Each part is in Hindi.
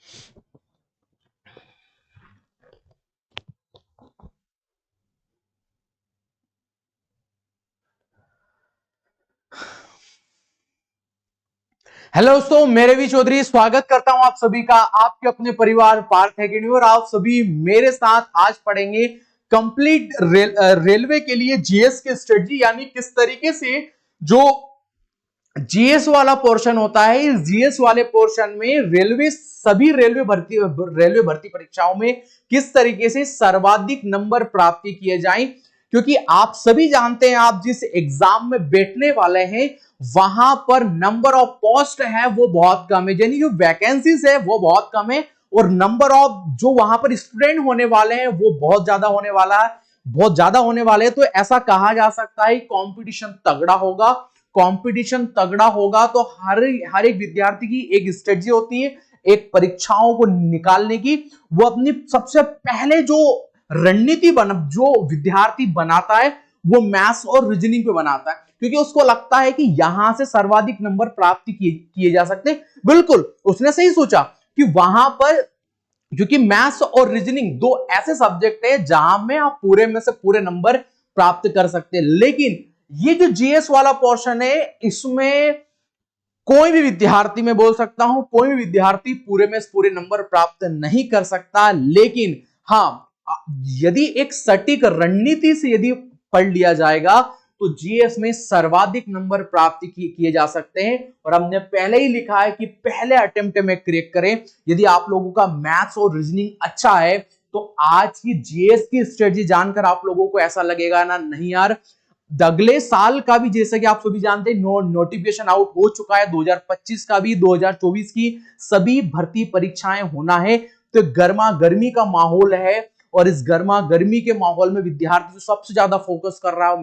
हेलो दोस्तों, मेरे भी चौधरी स्वागत करता हूं आप सभी का आपके अपने परिवार पार्थ एकेडमी। और आप सभी मेरे साथ आज पढ़ेंगे कंप्लीट रेलवे के लिए जीएस की स्ट्रेटजी, यानी किस तरीके से जो जीएस वाला पोर्शन होता है, इस जीएस वाले पोर्शन में सभी रेलवे भर्ती परीक्षाओं में किस तरीके से सर्वाधिक नंबर प्राप्त किए जाएं। क्योंकि आप सभी जानते हैं, आप जिस एग्जाम में बैठने वाले हैं वहां पर नंबर ऑफ पोस्ट है वो बहुत कम है, यानी जो वैकेंसीज है वो बहुत कम है, और नंबर ऑफ जो वहां पर स्टूडेंट होने वाले हैं वो बहुत ज्यादा होने वाला है, बहुत ज्यादा होने वाले हैं। तो ऐसा कहा जा सकता है कंपटीशन तगड़ा होगा। कंपटीशन तगड़ा होगा तो हर एक विद्यार्थी की एक स्ट्रेटजी होती है एक परीक्षाओं को निकालने की। वो अपनी सबसे पहले जो रणनीति जो विद्यार्थी बनाता है वो मैथ्स और रीजनिंग पे बनाता है, क्योंकि उसको लगता है कि यहां से सर्वाधिक नंबर प्राप्त किए जा सकते हैं। बिल्कुल उसने सही सोचा कि वहां पर, क्योंकि मैथ्स और रीजनिंग दो ऐसे सब्जेक्ट है जहां में आप पूरे में से पूरे नंबर प्राप्त कर सकते हैं। लेकिन ये जो जीएस वाला पोर्शन है इसमें कोई भी विद्यार्थी, मैं बोल सकता हूं कोई भी विद्यार्थी पूरे में पूरे नंबर प्राप्त नहीं कर सकता। लेकिन हां, यदि एक सटीक रणनीति से यदि पढ़ लिया जाएगा तो जीएस में सर्वाधिक नंबर प्राप्त किए जा सकते हैं। और हमने पहले ही लिखा है कि पहले अटेम्प्ट में क्रैक करें। यदि आप लोगों का मैथ्स और रीजनिंग अच्छा है तो आज की जीएस की स्ट्रेटजी जानकर आप लोगों को ऐसा लगेगा ना, नहीं यार, अगले साल का भी जैसे कि आप सभी जानते हैं नोटिफिकेशन आउट हो चुका है, 2025 का भी, 2024 की सभी भर्ती परीक्षाएं होना है। तो गर्मा गर्मी का माहौल है और इस गर्मा गर्मी के माहौल में विद्यार्थी जो सबसे ज्यादा फोकस कर रहा है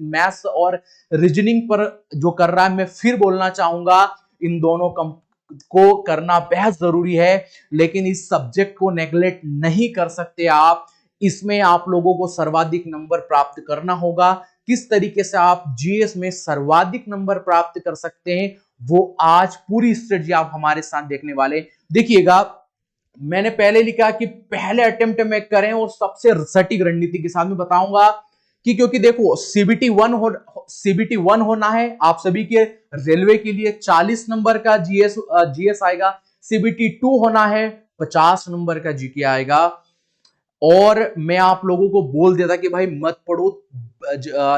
मैथ्स और रीजनिंग पर जो कर रहा है, मैं फिर बोलना चाहूंगा इन दोनों को करना बेहद जरूरी है। लेकिन इस सब्जेक्ट को नेग्लेक्ट नहीं कर सकते आप। इसमें आप लोगों को सर्वाधिक नंबर प्राप्त करना होगा। किस तरीके से आप जीएस में सर्वाधिक नंबर प्राप्त कर सकते हैं वो आज पूरी स्ट्रेटजी आप हमारे साथ देखने वाले। देखिएगा, मैंने पहले लिखा कि पहले अटेम्प्ट में करें और सबसे सटीक रणनीति के साथ में बताऊंगा कि, क्योंकि देखो सीबीटी वन होना है आप सभी के, रेलवे के लिए 40 नंबर का जीएस आएगा। सीबीटी 2 होना है, 50 नंबर का जीके आएगा। और मैं आप लोगों को बोल देता कि भाई मत पढ़ो,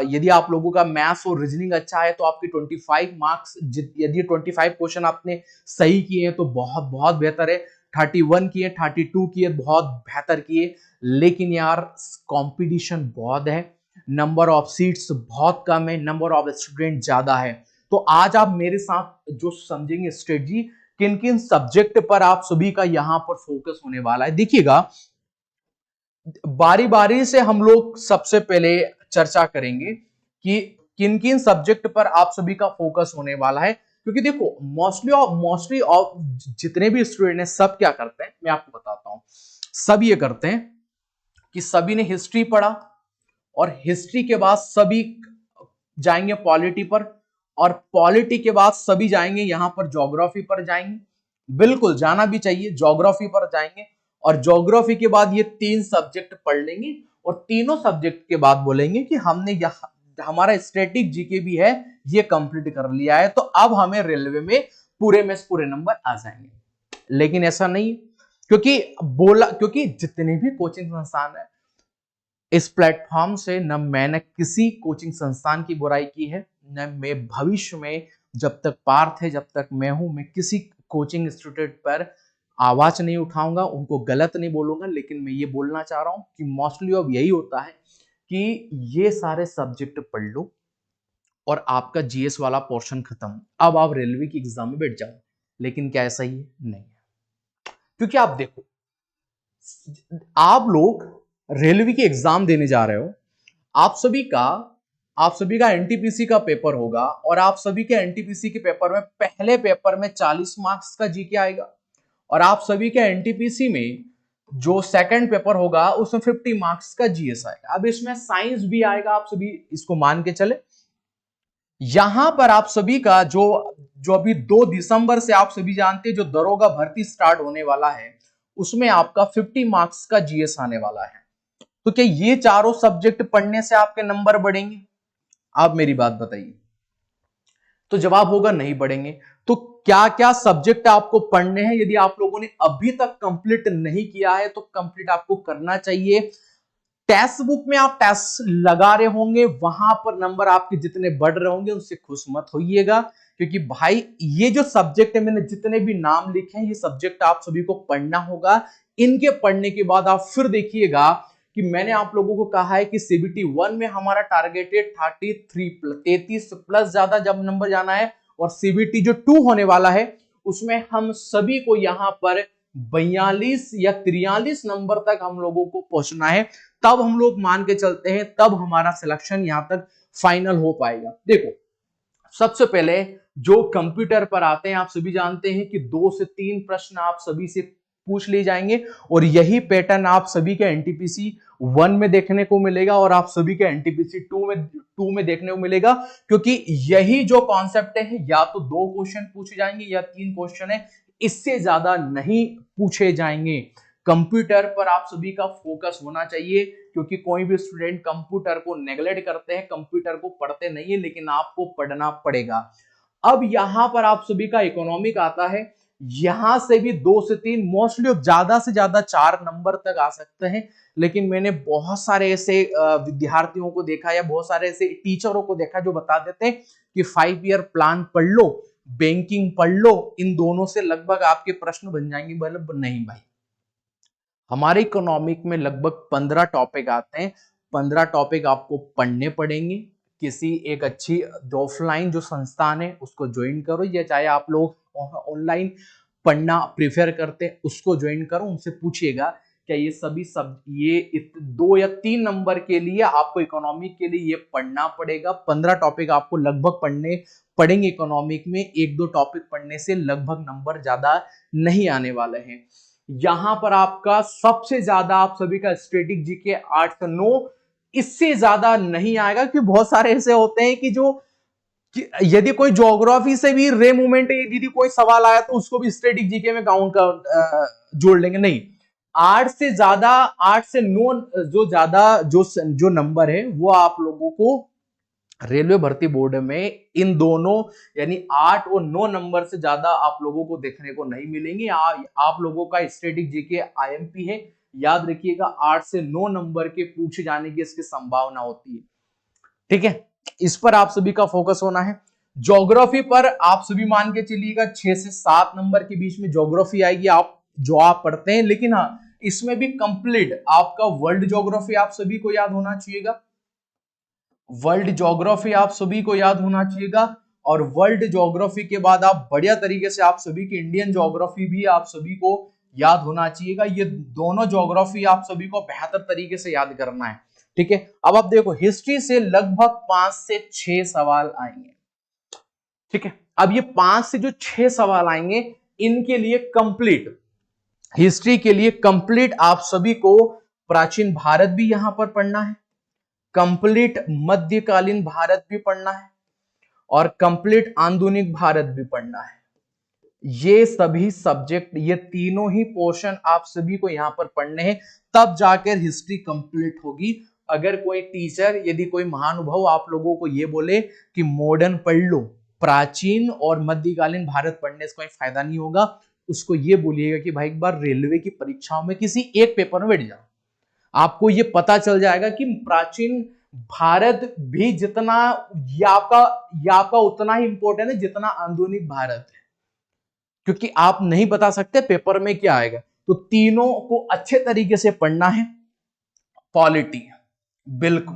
यदि आप लोगों का मैथ्स और रीजनिंग अच्छा है तो आपकी 25 मार्क्स, यदि 25 क्वेश्चन आपने सही किए हैं तो बहुत बहुत बेहतर है। 31 किए, 32 किए, बहुत बेहतर किए। लेकिन यार कंपटीशन बहुत है, नंबर ऑफ सीट्स बहुत कम है, नंबर ऑफ स्टूडेंट ज्यादा है। तो आज आप मेरे साथ जो समझेंगे स्ट्रेटजी, किन किन सब्जेक्ट पर आप सभी का यहां पर फोकस होने वाला है, देखिएगा बारी बारी से हम लोग सबसे पहले चर्चा करेंगे कि किन किन सब्जेक्ट पर आप सभी का फोकस होने वाला है। क्योंकि देखो मोस्टली ऑफ जितने भी स्टूडेंट हैं सब क्या करते हैं मैं आपको बताता हूं। सब ये करते हैं कि सभी ने हिस्ट्री पढ़ा और हिस्ट्री के बाद सभी जाएंगे पॉलिटी पर, और पॉलिटी के बाद सभी जाएंगे यहां पर ज्योग्राफी पर जाएंगे। बिल्कुल जाना भी चाहिए, ज्योग्राफी पर जाएंगे। और ज्योग्राफी के बाद ये 3 सब्जेक्ट पढ़ लेंगे और तीनों सब्जेक्ट के बाद बोलेंगे कि हमने हमारा स्टैटिक जीके भी है ये कंप्लीट कर लिया है, तो अब हमें रेलवे में पूरे नंबर आ जाएंगे। लेकिन ऐसा नहीं, क्योंकि जितने भी कोचिंग संस्थान है इस प्लेटफॉर्म से, न मैंने किसी कोचिंग संस्थान की बुराई की है, न मैं भविष्य में, जब तक पार्थ है, जब तक मैं हूं, मैं किसी कोचिंग इंस्टीट्यूट पर आवाज नहीं उठाऊंगा, उनको गलत नहीं बोलूंगा। लेकिन मैं ये बोलना चाह रहा हूं कि मोस्टली अब यही होता है कि ये सारे सब्जेक्ट पढ़ लो और आपका जीएस वाला पोर्शन खत्म, अब आप रेलवे की एग्जाम में बैठ जाओ। लेकिन क्या ऐसा ही है? नहीं है। क्योंकि आप देखो, आप लोग रेलवे की एग्जाम देने जा रहे हो, आप सभी का एनटीपीसी का पेपर होगा और आप सभी के एनटीपीसी के पेपर में पहले पेपर में 40 मार्क्स का जीके आएगा, और आप सभी के एनटीपीसी में जो सेकंड पेपर होगा उसमें 50 मार्क्स का जीएस आएगा। अब इसमें साइंस भी आएगा, आप सभी इसको मान के चले। यहां पर आप सभी का जो जो अभी 2 दिसंबर से आप सभी जानते हैं जो दरोगा भर्ती स्टार्ट होने वाला है, उसमें आपका 50 मार्क्स का जीएस आने वाला है। तो क्या ये चारों सब्जेक्ट पढ़ने से आपके नंबर बढ़ेंगे? आप मेरी बात बताइए। तो जवाब होगा नहीं बढ़ेंगे। तो क्या क्या सब्जेक्ट आपको पढ़ने हैं? यदि आप लोगों ने अभी तक कंप्लीट नहीं किया है तो कंप्लीट आपको करना चाहिए। टेस्ट बुक में आप टेस्ट लगा रहे होंगे, वहां पर नंबर आपके जितने बढ़ रहे होंगे उनसे खुश मत होइएगा, क्योंकि भाई ये जो सब्जेक्ट है, मैंने जितने भी नाम लिखे हैं, ये सब्जेक्ट आप सभी को पढ़ना होगा। इनके पढ़ने के बाद आप फिर देखिएगा कि मैंने आप लोगों को कहा है कि सीबीटी 1 में हमारा टारगेट है 33 प्लस ज्यादा जब नंबर जाना है, और सीबीटी जो 2 होने वाला है उसमें हम सभी को यहां पर 42 या 43 नंबर तक हम लोगों को पहुंचना है। तब हम लोग मान के चलते हैं, तब हमारा सिलेक्शन यहां तक फाइनल हो पाएगा। देखो, सबसे पहले जो कंप्यूटर पर आते हैं, आप सभी जानते हैं कि 2 से 3 प्रश्न आप सभी से पूछ लिए जाएंगे, और यही पैटर्न आप सभी के एनटीपीसी 1 में देखने को मिलेगा और आप सभी के एनटीपीसी 2 में देखने को मिलेगा, क्योंकि यही जो कॉन्सेप्ट है, या तो 2 क्वेश्चन पूछे जाएंगे या 3 क्वेश्चन है, इससे ज्यादा नहीं पूछे जाएंगे। कंप्यूटर पर आप सभी का फोकस होना चाहिए, क्योंकि कोई भी स्टूडेंट कंप्यूटर को नेग्लेक्ट करते हैं, कंप्यूटर को पढ़ते नहीं है, लेकिन आपको पढ़ना पड़ेगा। अब यहां पर आप सभी का इकोनॉमिक आता है, यहां से भी 2 से 3, मोस्टली ज्यादा से ज्यादा 4 नंबर तक आ सकते हैं। लेकिन मैंने बहुत सारे ऐसे विद्यार्थियों को देखा या बहुत सारे ऐसे टीचरों को देखा जो बता देते हैं कि 5 ईयर प्लान पढ़ लो, बैंकिंग पढ़ लो, इन दोनों से लगभग आपके प्रश्न बन जाएंगे। मतलब नहीं भाई, हमारे इकोनॉमिक में लगभग 15 टॉपिक आते हैं। 15 टॉपिक आपको पढ़ने पड़ेंगे। किसी एक अच्छी ऑफलाइन जो संस्थान है उसको ज्वाइन करो, या चाहे आप लोग ऑनलाइन पढ़ना प्रेफर करते हैं उसको ज्वाइन करो। उनसे पूछिएगा क्या ये सभी ये 2 या 3 नंबर के लिए आपको इकोनॉमिक के लिए ये पढ़ना पड़ेगा। 15 टॉपिक आपको लगभग पढ़ने पड़ेंगे इकोनॉमिक में। 1-2 टॉपिक पढ़ने से लगभग नंबर ज्यादा नहीं आने वाले हैं। यहां पर आपका सबसे ज्यादा आप सभी का स्टैटिक जीके 8 से 9, इससे ज्यादा नहीं आएगा, क्योंकि बहुत सारे ऐसे होते हैं कि यदि कोई ज्योग्राफी से भी रे मूवमेंट, यदि कोई सवाल आया तो उसको भी स्टैटिक जीके में काउंट कर जोड़ लेंगे। नहीं, 8 से ज्यादा, 8 से 9 जो ज्यादा जो नंबर है वो आप लोगों को रेलवे भर्ती बोर्ड में इन दोनों यानी 8 और 9 नंबर से ज्यादा आप लोगों को देखने को नहीं मिलेंगे। आप लोगों का स्टैटिक जीके आईएमपी है, याद रखिएगा 8 से 9 नंबर के पूछे जाने की इसकी संभावना होती है। ठीक है, इस पर आप सभी का फोकस होना है। ज्योग्राफी पर आप सभी मान के चलिएगा 6 से 7 नंबर के बीच में ज्योग्राफी आएगी, आप जो आप पढ़ते हैं। लेकिन हाँ, इसमें भी कंप्लीट आपका वर्ल्ड ज्योग्राफी आप सभी को याद होना चाहिएगा। वर्ल्ड ज्योग्राफी आप सभी को याद होना चाहिएगा, और वर्ल्ड ज्योग्राफी के बाद आप बढ़िया तरीके से आप सभी की इंडियन ज्योग्राफी भी आप सभी को याद होना चाहिएगा। ये दोनों ज्योग्राफी आप सभी को बेहतर तरीके से याद करना है। ठीक है, अब आप देखो, हिस्ट्री से लगभग 5 से 6 सवाल आएंगे। ठीक है, अब ये 5 से जो 6 सवाल आएंगे, इनके लिए कंप्लीट हिस्ट्री के लिए कंप्लीट आप सभी को प्राचीन भारत भी यहां पर पढ़ना है, कंप्लीट मध्यकालीन भारत भी पढ़ना है, और कंप्लीट आधुनिक भारत भी पढ़ना है। ये सभी सब्जेक्ट, ये तीनों ही पोर्शन आप सभी को यहां पर पढ़ने हैं, तब जाकर हिस्ट्री कंप्लीट होगी। अगर कोई टीचर, यदि कोई महानुभाव आप लोगों को ये बोले कि मॉडर्न पढ़ लो, प्राचीन और मध्यकालीन भारत पढ़ने से कोई फायदा नहीं होगा, उसको ये बोलिएगा कि भाई एक बार रेलवे की परीक्षाओं में किसी एक पेपर में बैठ जाओ, आपको ये पता चल जाएगा कि प्राचीन भारत भी जितना या आपका उतना ही इंपॉर्टेंट है जितना आधुनिक भारत है, क्योंकि आप नहीं बता सकते पेपर में क्या आएगा। तो तीनों को अच्छे तरीके से पढ़ना है। पॉलिटी, बिल्कुल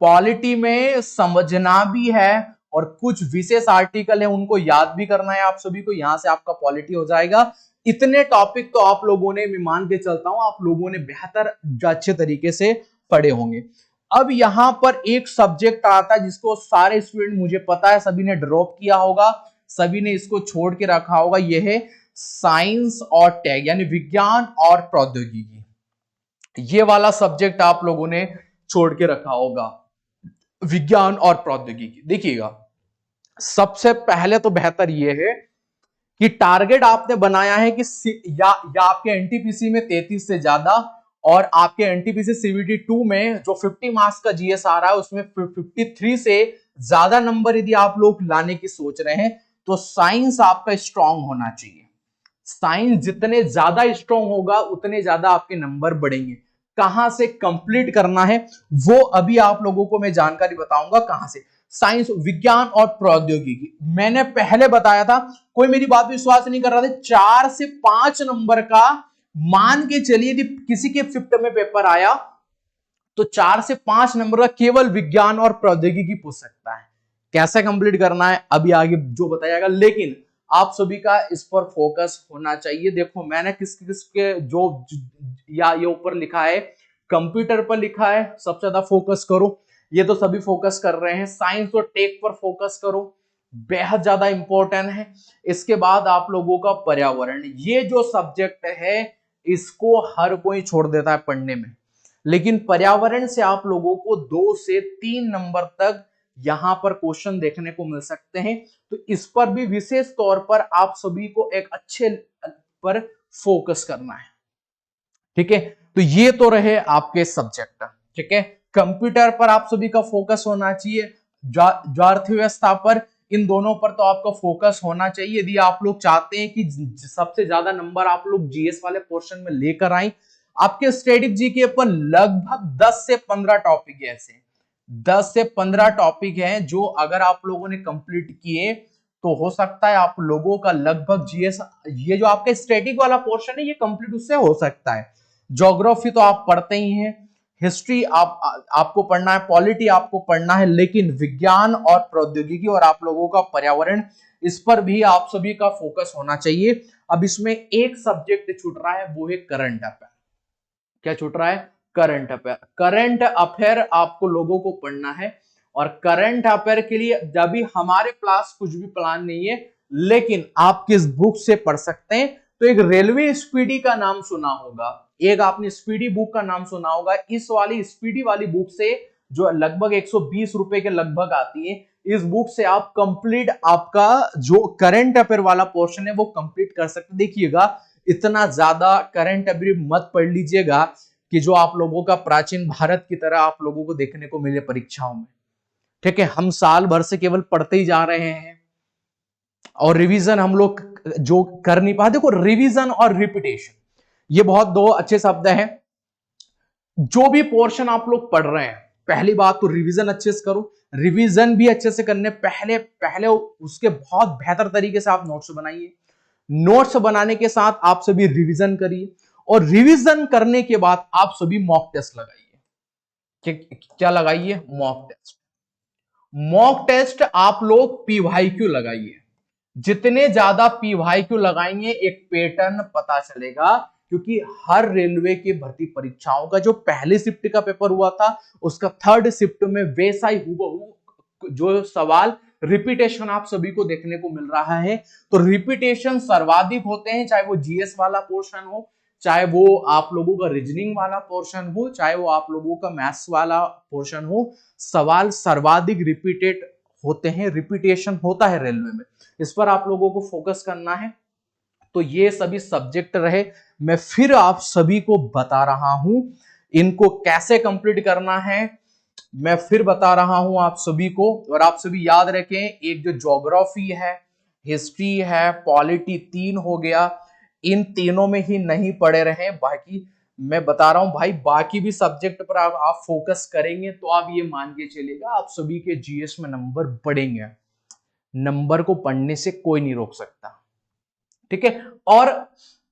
पॉलिटी में समझना भी है, और कुछ विशेष आर्टिकल है उनको याद भी करना है आप सभी को। यहां से आपका पॉलिटी हो जाएगा। इतने टॉपिक तो आप लोगों ने, मैं मान के चलता हूं, आप लोगों ने बेहतर अच्छे तरीके से पढ़े होंगे। अब यहां पर एक सब्जेक्ट आता है जिसको सारे स्टूडेंट, मुझे पता है सभी ने ड्रॉप किया होगा, सभी ने इसको छोड़ के रखा होगा। यह है साइंस और टेक, यानी विज्ञान और प्रौद्योगिकी। ये वाला सब्जेक्ट आप लोगों ने छोड़ के रखा होगा, विज्ञान और प्रौद्योगिकी। देखिएगा, सबसे पहले तो बेहतर यह है कि टारगेट आपने बनाया है कि या आपके एनटीपीसी में 33 से ज्यादा, और आपके एनटीपीसी सीवीटी 2 में जो 50 मार्क्स का जीएस आ रहा है उसमें 53 से ज्यादा नंबर यदि आप लोग लाने की सोच रहे हैं तो साइंस आपका स्ट्रांग होना चाहिए। साइंस जितने ज्यादा स्ट्रांग होगा उतने ज्यादा आपके नंबर बढ़ेंगे। कहां से कंप्लीट करना है वो अभी आप लोगों को मैं जानकारी बताऊंगा। कहां से? साइंस, विज्ञान और प्रौद्योगिकी। मैंने पहले बताया था, कोई मेरी बात विश्वास नहीं कर रहा था। 4 से 5 नंबर का मान के चलिए यदि किसी के फिफ्थ में पेपर आया तो 4 से 5 नंबर का केवल विज्ञान और प्रौद्योगिकी पूछ सकता है। कैसे कंप्लीट करना है अभी आगे जो बताया जाएगा, लेकिन आप सभी का इस पर फोकस होना चाहिए। देखो मैंने किस किस के जो या ये ऊपर लिखा है, कंप्यूटर पर लिखा है सबसे ज्यादा फोकस करो, ये तो सभी फोकस कर रहे हैं। साइंस और टेक पर फोकस करो, बेहद ज्यादा इंपॉर्टेंट है। इसके बाद आप लोगों का पर्यावरण, ये जो सब्जेक्ट है इसको हर कोई छोड़ देता है पढ़ने में, लेकिन पर्यावरण से आप लोगों को 2 से 3 नंबर तक यहां पर क्वेश्चन देखने को मिल सकते हैं। तो इस पर भी विशेष तौर पर आप सभी को एक अच्छे पर फोकस करना है। ठीक है, तो ये तो रहे आपके सब्जेक्ट। ठीक है, कंप्यूटर पर आप सभी का फोकस होना चाहिए, अर्थव्यवस्था पर, इन दोनों पर तो आपका फोकस होना चाहिए यदि आप लोग चाहते हैं कि सबसे ज्यादा नंबर आप लोग जीएस वाले पोर्शन में लेकर आए। आपके स्टैटिक जीके पर लगभग 10 से 15 टॉपिक ऐसे 10 से 15 टॉपिक हैं जो अगर आप लोगों ने कंप्लीट किए तो हो सकता है आप लोगों का लगभग जीएस, ये जो आपका स्टैटिक वाला पोर्शन है ये कंप्लीट उससे हो सकता है। ज्योग्राफी तो आप पढ़ते ही हैं, हिस्ट्री आपको पढ़ना है, पॉलिटी आपको पढ़ना है, लेकिन विज्ञान और प्रौद्योगिकी और आप लोगों का पर्यावरण, इस पर भी आप सभी का फोकस होना चाहिए। अब इसमें एक सब्जेक्ट छूट रहा है, वो है करंट अफेयर। क्या छूट रहा है? Current affair. करंट अफेयर आपको लोगों को पढ़ना है, और करंट अफेयर के लिए जब भी हमारे पास कुछ भी प्लान नहीं है, लेकिन आप किस बुक से पढ़ सकते हैं, तो एक रेलवे स्पीडी का नाम सुना होगा, एक आपने स्पीडी बुक का नाम सुना होगा। इस वाली स्पीडी वाली बुक से जो लगभग 120 रुपए के लगभग आती है, इस बुक से आप कंप्लीट आपका जो करंट अफेयर वाला पोर्शन है वो कंप्लीट कर सकते। देखिएगा इतना ज्यादा करंट अफेयर मत पढ़ लीजिएगा कि जो आप लोगों का प्राचीन भारत की तरह आप लोगों को देखने को मिले परीक्षाओं में। ठीक है, हम साल भर से केवल पढ़ते ही जा रहे हैं और रिवीजन हम लोग जो कर नहीं पाते। देखो रिवीजन और रिपीटेशन ये बहुत दो अच्छे शब्द हैं। जो भी पोर्शन आप लोग पढ़ रहे हैं, पहली बात तो रिवीजन अच्छे से करो। रिवीजन भी अच्छे से करने पहले पहले उसके बहुत बेहतर तरीके से आप नोट्स बनाइए। नोट्स बनाने के साथ आप सभी रिवीजन करिए, और रिवीजन करने के बाद आप सभी मॉक टेस्ट लगाइए। क्या लगाइए? Mock test. मॉक टेस्ट आप लोग पीवाईक्यू लगाइए। जितने ज्यादा पीवाईक्यू लगाएंगे एक पैटर्न पता चलेगा, क्योंकि हर रेलवे की भर्ती परीक्षाओं का जो पहले शिफ्ट का पेपर हुआ था उसका थर्ड शिफ्ट में वैसा ही हुबहू जो सवाल रिपीटेशन आप सभी को देखने को मिल रहा है। तो रिपीटेशन सर्वाधिक होते हैं, चाहे वो जीएस वाला पोर्शन हो, चाहे वो आप लोगों का रीजनिंग वाला पोर्शन हो, चाहे वो आप लोगों का मैथ्स वाला पोर्शन हो, सवाल सर्वाधिक रिपीटेड होते हैं, रिपीटेशन होता है रेलवे में। इस पर आप लोगों को फोकस करना है। तो ये सभी सब्जेक्ट रहे, मैं फिर आप सभी को बता रहा हूं इनको कैसे कंप्लीट करना है, मैं फिर बता रहा हूं आप सभी को। और आप सभी याद रखें, एक जो ज्योग्राफी है, हिस्ट्री है, पॉलिटी 3 हो गया, इन तीनों में ही नहीं पड़े रहे। बाकी मैं बता रहा हूं भाई, बाकी भी सब्जेक्ट पर आप फोकस करेंगे तो आप ये मान के चलिएगा आप सभी के जीएस में नंबर बढ़ेंगे। नंबर को पढ़ने से कोई नहीं रोक सकता। ठीक है, और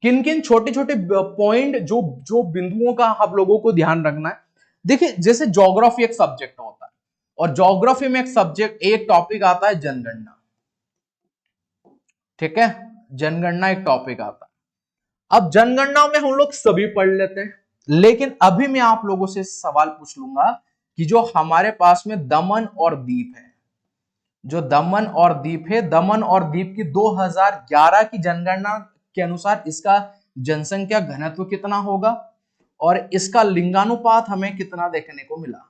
किन किन छोटे छोटे पॉइंट जो जो बिंदुओं का आप लोगों को ध्यान रखना है। देखिए जैसे ज्योग्राफी एक सब्जेक्ट होता है, और ज्योग्राफी में एक टॉपिक आता है जनगणना। ठीक है, जनगणना एक टॉपिक आता है। अब जनगणना में हम लोग सभी पढ़ लेते हैं, लेकिन अभी मैं आप लोगों से सवाल पूछ लूंगा कि जो हमारे पास में दमन और दीप है, जो दमन और दीप है, दमन और दीप की 2011 की जनगणना के अनुसार इसका जनसंख्या घनत्व कितना होगा, और इसका लिंगानुपात हमें कितना देखने को मिला।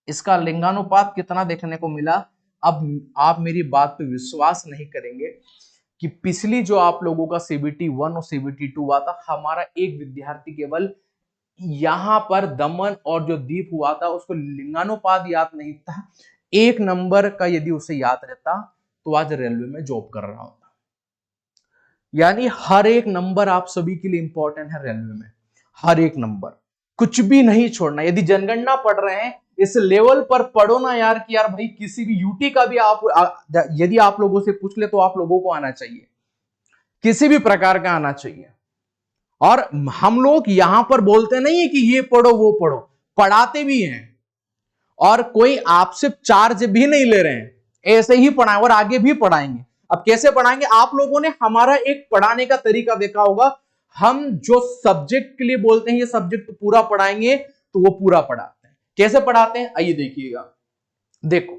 इसका लिंगानुपात कितना देखने को मिला अब आप मेरी बात पे विश्वास नहीं करेंगे कि पिछली जो आप लोगों का CBT 1 और CBT 2 हुआ था, हमारा एक विद्यार्थी केवल यहां पर दमन और जो दीप हुआ था उसको लिंगानुपात याद नहीं था, 1 नंबर का यदि उसे याद रहता तो आज रेलवे में जॉब कर रहा होता। यानी हर एक नंबर आप सभी के लिए इंपॉर्टेंट है रेलवे में, हर एक नंबर, कुछ भी नहीं छोड़ना। यदि जनगणना पढ़ रहे हैं इस लेवल पर पढ़ो ना यार, कि यार भाई किसी भी यूटी का भी यदि आप लोगों से पूछ ले तो आप लोगों को आना चाहिए, किसी भी प्रकार का आना चाहिए। और हम लोग यहां पर बोलते नहीं है कि ये पढ़ो वो पढ़ो, पढ़ाते भी हैं और कोई आपसे चार्ज भी नहीं ले रहे हैं, ऐसे ही पढ़ाएं और आगे भी पढ़ाएंगे। अब कैसे पढ़ाएंगे? आप लोगों ने हमारा एक पढ़ाने का तरीका देखा होगा, हम जो सब्जेक्ट के लिए बोलते हैं ये सब्जेक्ट पूरा पढ़ाएंगे तो वो पूरा पढ़ाते हैं। कैसे पढ़ाते हैं आइए देखिएगा। देखो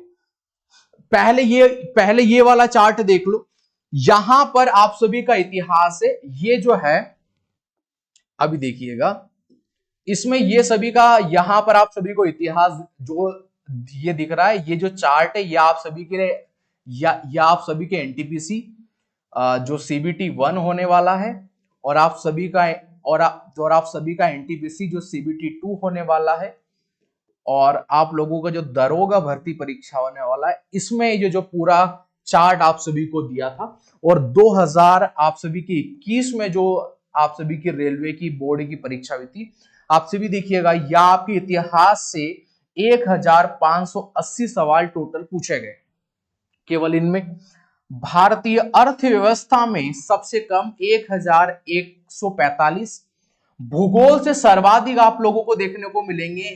पहले ये वाला चार्ट देख लो, यहां पर आप सभी का इतिहास है, ये जो है अभी देखिएगा, इसमें ये सभी का यहां पर आप सभी को इतिहास जो ये दिख रहा है, ये जो चार्ट है ये आप सभी के लिए या आप सभी के एनटीपीसी जो CBT 1 होने वाला है और आप सभी का आप सभी का एनटीपीसी जो CBT 2 होने वाला है और आप लोगों का जो दरोगा भर्ती परीक्षा होने वाला है, इसमें ये जो पूरा चार्ट आप सभी को दिया था। और 2000 आप सभी की 21 में जो आप सभी की रेलवे की बोर्ड की परीक्षा हुई थी, आप सभी देखिएगा या आपके इतिहास से 1580 सवाल टोटल पूछे गए। केवल इनमें भारतीय अर्थव्यवस्था में सबसे कम 1145, भूगोल से सर्वाधिक आप लोगों को देखने को मिलेंगे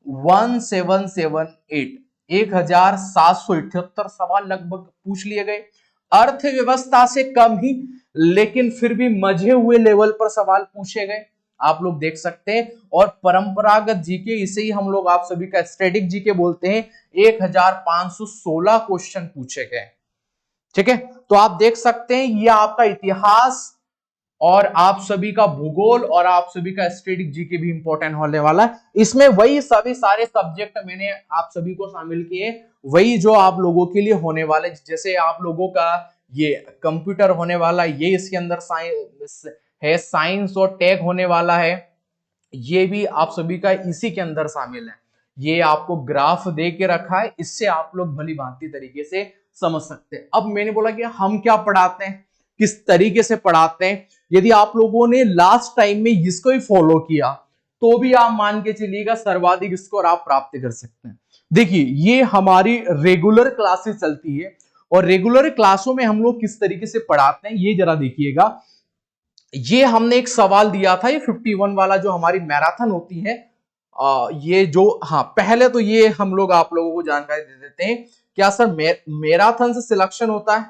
1778, 1778 सवाल लगभग पूछ लिए गए। अर्थव्यवस्था से कम ही, लेकिन फिर भी मजे हुए लेवल पर सवाल पूछे गए, आप लोग देख सकते हैं। और परंपरागत जीके, इसे ही हम लोग आप सभी का स्टैटिक जीके बोलते हैं, 1516 क्वेश्चन पूछे गए। ठीक है, तो आप देख सकते हैं ये आपका इतिहास और आप सभी का भूगोल और आप सभी का स्टैटिक जीके भी इंपॉर्टेंट होने वाला है। इसमें वही सभी सारे सब्जेक्ट मैंने आप सभी को शामिल किए, वही जो आप लोगों के लिए होने वाले। जैसे आप लोगों का ये कंप्यूटर होने वाला है, ये इसके अंदर साइंस और टेक होने वाला है, ये भी आप सभी का इसी के अंदर शामिल है। ये आपको ग्राफ दे के रखा है, इससे आप लोग भली भांति तरीके से समझ सकते हैं। अब मैंने बोला कि हम क्या पढ़ाते हैं, किस तरीके से पढ़ाते हैं। यदि आप लोगों ने लास्ट टाइम में इसको ही फॉलो किया तो भी आप मान के चलिएगा सर्वाधिक स्कोर आप प्राप्त कर सकते हैं। देखिए ये हमारी रेगुलर क्लासेस चलती है और रेगुलर क्लासों में हम लोग किस तरीके से पढ़ाते हैं ये जरा देखिएगा। ये हमने एक सवाल दिया था, ये 51 वाला जो हमारी मैराथन होती है, ये जो, हाँ पहले तो ये हम लोग आप लोगों को जानकारी दे देते हैं। क्या सर मैराथन से सिलेक्शन होता है?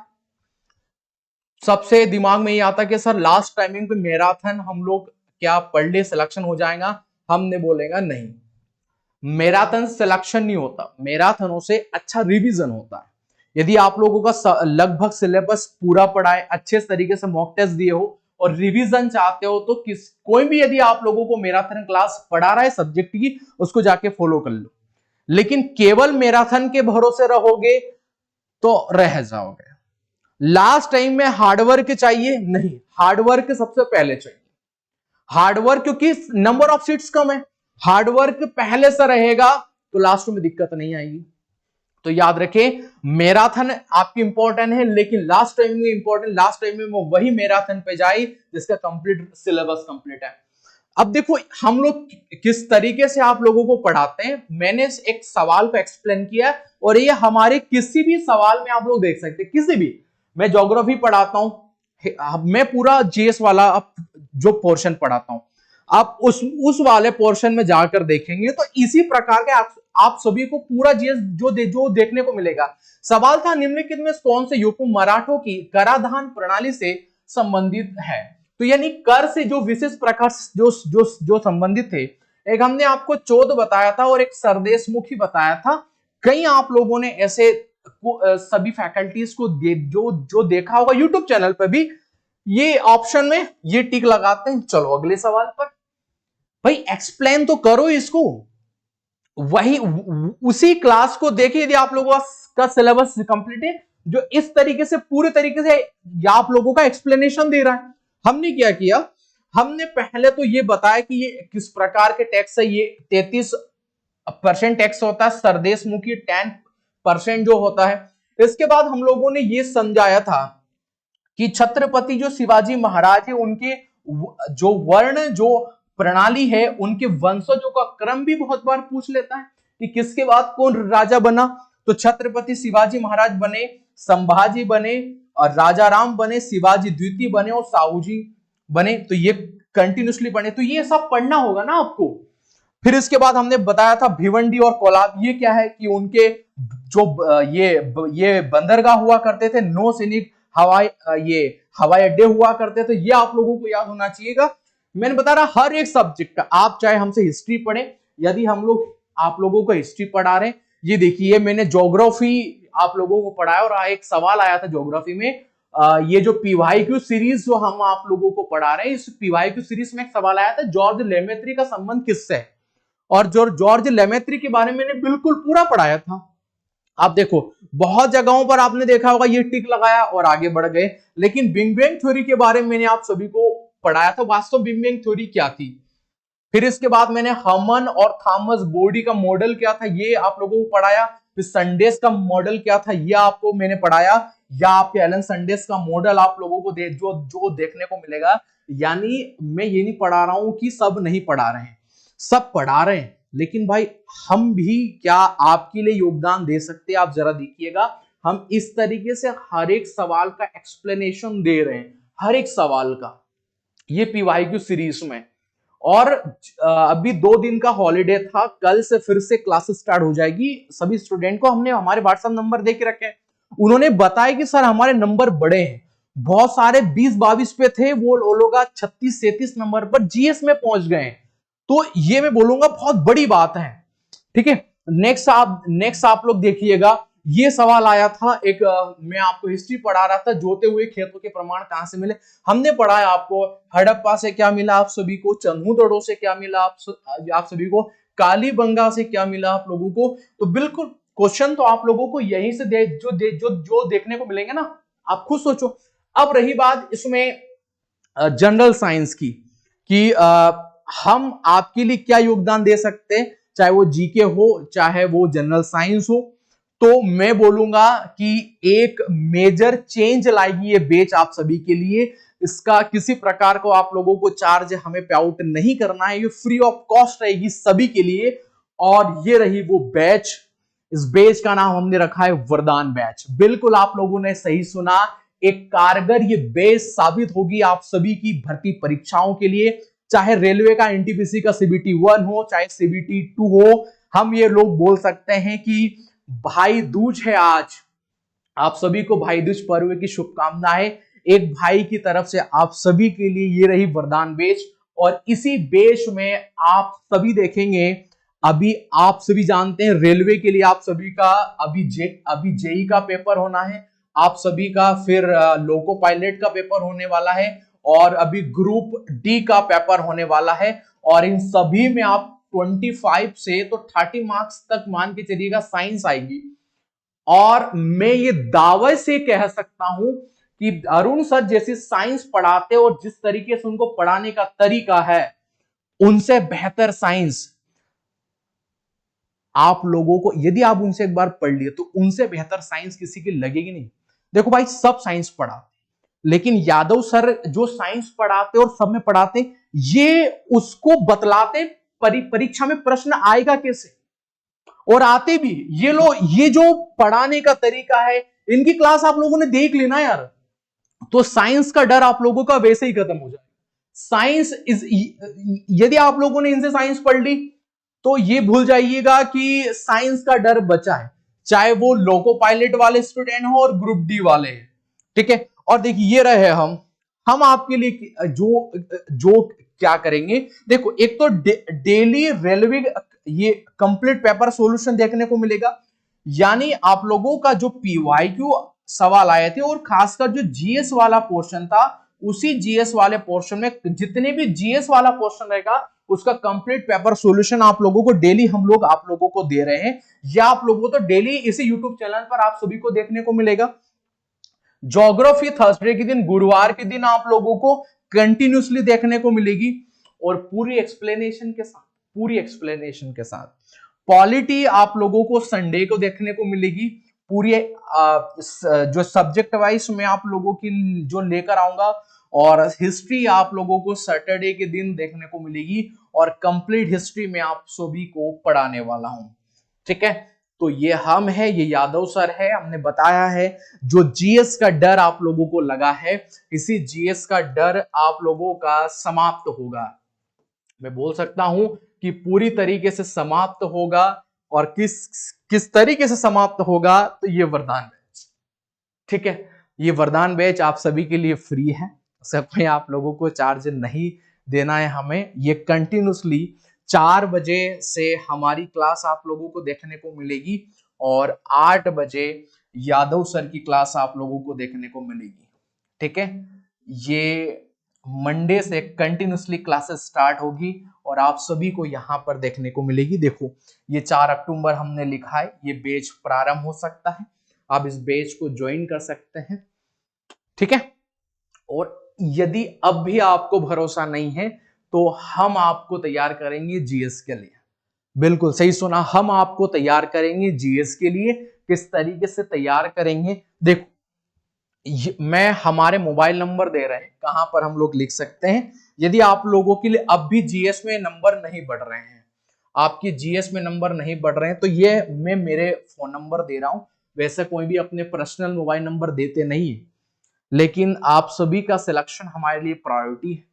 सबसे दिमाग में ये आता है कि सर लास्ट टाइमिंग पे मैराथन हम लोग क्या पर डे सिलेक्शन हो जाएगा? हमने बोलेगा नहीं, मैराथन सिलेक्शन नहीं होता, मैराथनों से अच्छा रिवीजन होता है। यदि आप लोगों का लगभग सिलेबस पूरा पढ़ा है, अच्छे तरीके से मॉक टेस्ट दिए हो और रिवीजन चाहते हो, तो कोई भी यदि आप लोगों को मैराथन क्लास पढ़ा रहा है सब्जेक्ट की, उसको जाके फॉलो कर लो। लेकिन केवल मैराथन के भरोसे रहोगे तो रह जाओगे। लास्ट टाइम में हार्डवर्क चाहिए? नहीं, हार्डवर्क सबसे पहले चाहिए। हार्डवर्क क्योंकि नंबर ऑफ सीट्स कम है, हार्डवर्क पहले से रहेगा तो लास्ट में दिक्कत नहीं आएगी। तो याद रखें मैराथन आपकी इंपॉर्टेंट है, लेकिन लास्ट टाइम में इंपॉर्टेंट, लास्ट टाइम में वही मैराथन पे जाए जिसका कंप्लीट सिलेबस कंप्लीट है। अब देखो हम लोग किस तरीके से आप लोगों को पढ़ाते हैं, मैंने एक सवाल को एक्सप्लेन किया और ये हमारे किसी भी सवाल में आप लोग देख सकते हैं, किसी भी। मैं ज्योग्राफी पढ़ाता हूं, मैं पूरा जीएस वाला जो पोर्शन पढ़ाता हूं, आप उस वाले पोर्शन में जाकर देखेंगे तो इसी प्रकार के आप सभी को पूरा जीएस जो देखने को मिलेगा। सवाल था निम्नलिखित में कौन से यूपी मराठों की कराधान प्रणाली से संबंधित है? तो यानी कर से जो विशेष प्रकार जो संबंधित थे, एक हमने आपको चौध बताया था और एक सरदेशमुखी बताया था। कई आप लोगों ने ऐसे सभी फैकल्टीज को जो देखा होगा यूट्यूब चैनल पर भी, ये ऑप्शन में ये टिक लगाते हैं। चलो अगले सवाल पर, भाई एक्सप्लेन तो करो इसको। वही उसी क्लास को देखिए, यदि आप लोगों का का सिलेबस कंप्लीट है जो इस तरीके से पूरे तरीके से आप लोगों का एक्सप्लेनेशन दे रहा है। हमने क्या किया, हमने पहले तो ये बताया कि ये किस प्रकार के टैक्स है। ये 33% टैक्स होता है, सरदेश मुखी 10% जो होता है। इसके बाद हम लोगों ने ये समझाया था कि छत्रपति जो शिवाजी महाराज है उनके जो वर्ण जो प्रणाली है, उनके वंशजों का क्रम भी बहुत बार पूछ लेता है कि किसके बाद कौन राजा बना। तो छत्रपति शिवाजी महाराज बने, संभाजी बने और राजा राम बने, शिवाजी द्वितीय बने और साहू जी बने। तो ये कंटिन्यूसली बने, तो ये सब पढ़ना होगा ना आपको। फिर इसके बाद हमने बताया था भिवंडी और कोलाब, ये क्या है कि उनके जो ये बंदरगाह हुआ करते थे, नौ सैनिक हवाई अड्डे हुआ करते थे। ये आप लोगों को याद होना चाहिएगा। मैंने बता रहा हर एक सब्जेक्ट का, आप चाहे हमसे हिस्ट्री पढ़े, यदि हम लोग आप लोगों को हिस्ट्री पढ़ा रहे हैं, ये देखिए मैंने ज्योग्राफी आप लोगों को पढ़ाया और एक सवाल आया था ज्योग्राफी में, ये जो पीवाईक्यू सीरीज जो हम आप लोगों को पढ़ा रहे हैं, इस पीवाईक्यू सीरीज में एक सवाल आया था जॉर्ज लेमेत्री का संबंध किससे है, और जॉर्ज लेमेत्री के बारे में मैंने बिल्कुल पूरा पढ़ाया था। आप देखो बहुत जगहों पर आपने देखा होगा ये टिक लगाया और आगे बढ़ गए, लेकिन बिग बैंग थ्योरी के बारे में मैंने आप सभी को पढ़ाया था, वास्तव बिग बैंग थ्योरी क्या थी। फिर इसके बाद मैंने हमन और थॉमस बोर्डी का मॉडल क्या था, ये आप लोगों को पढ़ाया। फिर संडेस का मॉडल क्या था, ये आपको मैंने पढ़ाया, या आपके एलन संडेस का मॉडल आप लोगों को जो देखने को मिलेगा। यानी मैं ये नहीं पढ़ा रहा हूं कि सब नहीं पढ़ा रहे हैं, सब पढ़ा रहे हैं, लेकिन भाई हम भी क्या आपके लिए योगदान दे सकते हैं। आप जरा देखिएगा, हम इस तरीके से हर एक सवाल का एक्सप्लेनेशन दे रहे हैं, हर एक सवाल का, ये पीवाईक्यू सीरीज में। और अभी 2 दिन का हॉलीडे था, कल से फिर से क्लासेस स्टार्ट हो जाएगी। सभी स्टूडेंट को हमने हमारे व्हाट्सएप नंबर दे के रखे हैं। उन्होंने बताया कि सर हमारे नंबर बड़े हैं, बहुत सारे 20-22 पे थे, वो लोग 36-37 नंबर पर जीएस में पहुंच गए। तो ये मैं बोलूंगा बहुत बड़ी बात है, ठीक है। नेक्स्ट आप लोग देखिएगा, ये सवाल आया था एक, मैं आपको हिस्ट्री पढ़ा रहा था, जोते हुए खेतों के प्रमाण कहां से मिले। हमने पढ़ा है आपको हड़प्पा से क्या मिला आप सभी को, चंद्रगुप्त से क्या मिला आप सभी को, कालीबंगा से क्या मिला आप लोगों को। तो बिल्कुल क्वेश्चन तो आप लोगों को यहीं से जो देखने को मिलेंगे ना, आप खुद सोचो। अब रही बात इसमें जनरल साइंस की, कि हम आपके लिए क्या योगदान दे सकते हैं, चाहे वो जीके हो चाहे वो जनरल साइंस हो। तो मैं बोलूंगा कि एक मेजर चेंज लाएगी ये बैच आप सभी के लिए। इसका किसी प्रकार को आप लोगों को चार्ज हमें पे आउट नहीं करना है, ये फ्री ऑफ कॉस्ट रहेगी सभी के लिए। और ये रही वो बैच, इस बैच का नाम हमने रखा है वरदान बैच। बिल्कुल आप लोगों ने सही सुना, एक कारगर ये बैच साबित होगी आप सभी की भर्ती परीक्षाओं के लिए, चाहे रेलवे का एनटीपीसी का सीबीटी 1 हो चाहे सीबीटी 2 हो। हम ये लोग बोल सकते हैं कि भाई दूज है आज, आप सभी को भाई दूज पर्व की शुभकामनाएं एक भाई की तरफ से आप सभी के लिए। ये रही वरदान बैच, और इसी बैच में आप सभी देखेंगे, अभी आप सभी जानते हैं रेलवे के लिए आप सभी का अभी जेई का पेपर होना है, आप सभी का फिर लोको पायलट का पेपर होने वाला है, और अभी ग्रुप डी का पेपर होने वाला है। और इन सभी में आप 25 से तो 30 मार्क्स तक मान के चलिएगा साइंस आएगी। और मैं ये दावे से कह सकता हूं कि अरुण सर जैसे साइंस पढ़ाते और जिस तरीके से उनको पढ़ाने का तरीका है, उनसे बेहतर साइंस आप लोगों को, यदि आप उनसे एक बार पढ़ लिए तो उनसे बेहतर साइंस किसी की लगेगी नहीं। देखो भाई सब साइंस पढ़ाते, लेकिन यादव सर जो साइंस पढ़ाते और सब में पढ़ाते, ये उसको बतलाते परीक्षा में प्रश्न आएगा कैसे, और आते भी ये लोग। ये जो पढ़ाने का तरीका है, इनकी क्लास आप लोगों ने देख लेना यार, तो साइंस का डर आप लोगों का वैसे ही खत्म हो जाएगा। साइंस यदि आप लोगों ने इनसे साइंस पढ़ ली तो ये भूल जाइएगा कि साइंस का डर बचा है, चाहे वो लोको पायलट वाले स्टूडेंट हो और ग्रुप डी वाले, ठीक है। और देखिए ये रहे हम आपके लिए जो क्या करेंगे। देखो एक तो डेली रेलवे ये कंप्लीट पेपर सॉल्यूशन देखने को मिलेगा, यानी आप लोगों का जो पीवाईक्यू सवाल आए थे और खासकर जो जीएस वाला पोर्शन था, उसी जीएस वाले पोर्शन में जितने भी जीएस वाला पोर्शन रहेगा उसका कंप्लीट पेपर सॉल्यूशन आप लोगों को डेली हम लोग आप लोगों को दे रहे हैं। यह आप लोगों को तो डेली इसी यूट्यूब चैनल पर आप सभी को देखने को मिलेगा। ज्योग्राफी थर्सडे के दिन, गुरुवार के दिन आप लोगों को कंटिन्यूसली देखने को मिलेगी और पूरी एक्सप्लेनेशन के साथ, पूरी एक्सप्लेनेशन के साथ। पॉलिटी आप लोगों को संडे को देखने को मिलेगी, पूरी जो सब्जेक्ट वाइज मैं आप लोगों की जो लेकर आऊंगा, और हिस्ट्री आप लोगों को सैटरडे के दिन देखने को मिलेगी और कंप्लीट हिस्ट्री में आप सभी को पढ़ाने वाला हूं। ठीक है, तो ये हम है, ये यादव सर है। हमने बताया है जो जीएस का डर आप लोगों को लगा है, इसी जीएस का डर आप लोगों का समाप्त होगा। मैं बोल सकता हूं कि पूरी तरीके से समाप्त होगा। और किस तरीके से समाप्त होगा, तो ये वरदान बैच। ठीक है, ये वरदान बैच आप सभी के लिए फ्री है, सब में आप लोगों को चार्ज नहीं देना है हमें। ये कंटिन्यूसली 4 बजे से हमारी क्लास आप लोगों को देखने को मिलेगी और 8 बजे यादव सर की क्लास आप लोगों को देखने को मिलेगी। ठीक है, ये मंडे से कंटिन्यूसली क्लासेस स्टार्ट होगी और आप सभी को यहाँ पर देखने को मिलेगी। देखो, ये 4 अक्टूबर हमने लिखा है, ये बैच प्रारंभ हो सकता है, आप इस बैच को ज्वाइन कर सकते हैं। ठीक है, और यदि अब भी आपको भरोसा नहीं है तो हम आपको तैयार करेंगे जीएस के लिए। बिल्कुल सही सुना, हम आपको तैयार करेंगे जीएस के लिए। किस तरीके से तैयार करेंगे, देखो मैं हमारे मोबाइल नंबर दे रहे हैं, कहां पर हम लोग लिख सकते हैं। यदि आप लोगों के लिए अब भी जीएस में नंबर नहीं बढ़ रहे हैं, आपकी जीएस में नंबर नहीं बढ़ रहे हैं, तो ये मैं मेरे फोन नंबर दे रहा हूं। वैसे कोई भी अपने पर्सनल मोबाइल नंबर देते नहीं है, लेकिन आप सभी का सिलेक्शन हमारे लिए प्रायोरिटी है।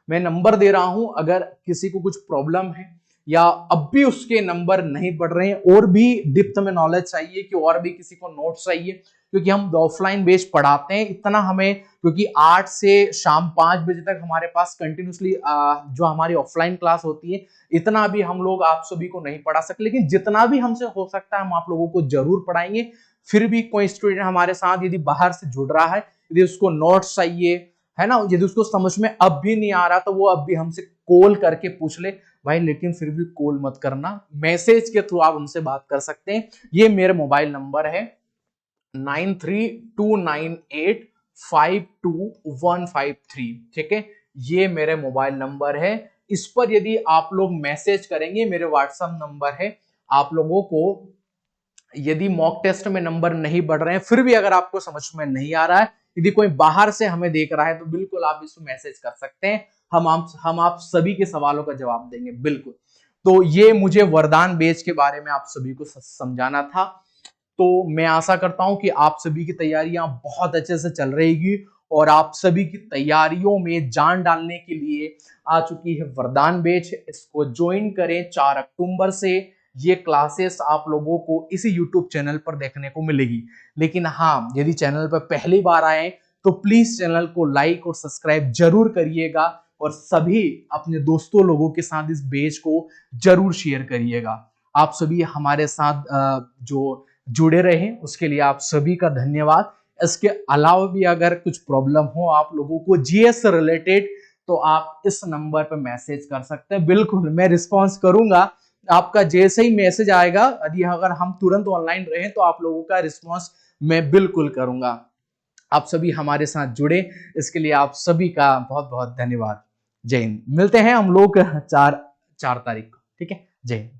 मैं नंबर दे रहा हूं, अगर किसी को कुछ प्रॉब्लम है या अब भी उसके नंबर नहीं बढ़ रहे हैं, और भी डिप्थ में नॉलेज चाहिए कि और भी किसी को नोट्स चाहिए, क्योंकि हम ऑफलाइन बेस पढ़ाते हैं इतना हमें, क्योंकि 8 से शाम 5 बजे तक हमारे पास कंटिन्यूसली जो हमारी ऑफलाइन क्लास होती है, इतना भी हम लोग आप सभी को नहीं पढ़ा सकते, लेकिन जितना भी हमसे हो सकता है हम आप लोगों को जरूर पढ़ाएंगे। फिर भी कोई स्टूडेंट हमारे साथ यदि बाहर से जुड़ रहा है, यदि उसको नोट्स चाहिए है ना, यदि उसको समझ में अब भी नहीं आ रहा, तो वो अब भी हमसे कॉल करके पूछ ले भाई, लेकिन फिर भी कॉल मत करना, मैसेज के थ्रू आप हमसे बात कर सकते हैं। ये मेरा मोबाइल नंबर है 9329852153। ठीक है, ये मेरे मोबाइल नंबर है। इस पर यदि आप लोग मैसेज करेंगे, मेरे व्हाट्सएप नंबर है, आप लोगों को यदि मॉक टेस्ट में नंबर नहीं बढ़ रहे हैं, फिर भी अगर आपको समझ में नहीं आ रहा है, यदि कोई बाहर से हमें देख रहा है, तो बिल्कुल आप इसको मैसेज कर सकते हैं। हम आप सभी के सवालों का जवाब देंगे, बिल्कुल। तो ये मुझे वरदान बैच के बारे में आप सभी को समझाना था। तो मैं आशा करता हूं कि आप सभी की तैयारियां बहुत अच्छे से चल रहेगी और आप सभी की तैयारियों में जान डालने के लिए आ चुकी है वरदान बैच। इसको ज्वाइन करें, 4 अक्टूबर से ये क्लासेस आप लोगों को इसी YouTube चैनल पर देखने को मिलेगी। लेकिन हाँ, यदि चैनल पर पहली बार आए तो प्लीज चैनल को लाइक और सब्सक्राइब जरूर करिएगा और सभी अपने दोस्तों लोगों के साथ इस बैच को जरूर शेयर करिएगा। आप सभी हमारे साथ जो जुड़े रहे उसके लिए आप सभी का धन्यवाद। इसके अलावा भी अगर कुछ प्रॉब्लम हो आप लोगों को जीएस से रिलेटेड, तो आप इस नंबर पर मैसेज कर सकते हैं, बिल्कुल मैं रिस्पॉन्स करूंगा। आपका जैसे ही मैसेज आएगा, यदि अगर हम तुरंत ऑनलाइन रहे तो आप लोगों का रिस्पॉन्स मैं बिल्कुल करूंगा। आप सभी हमारे साथ जुड़े, इसके लिए आप सभी का बहुत बहुत धन्यवाद। जय हिंद। मिलते हैं हम लोग 4 तारीख को। ठीक है, जय हिंद।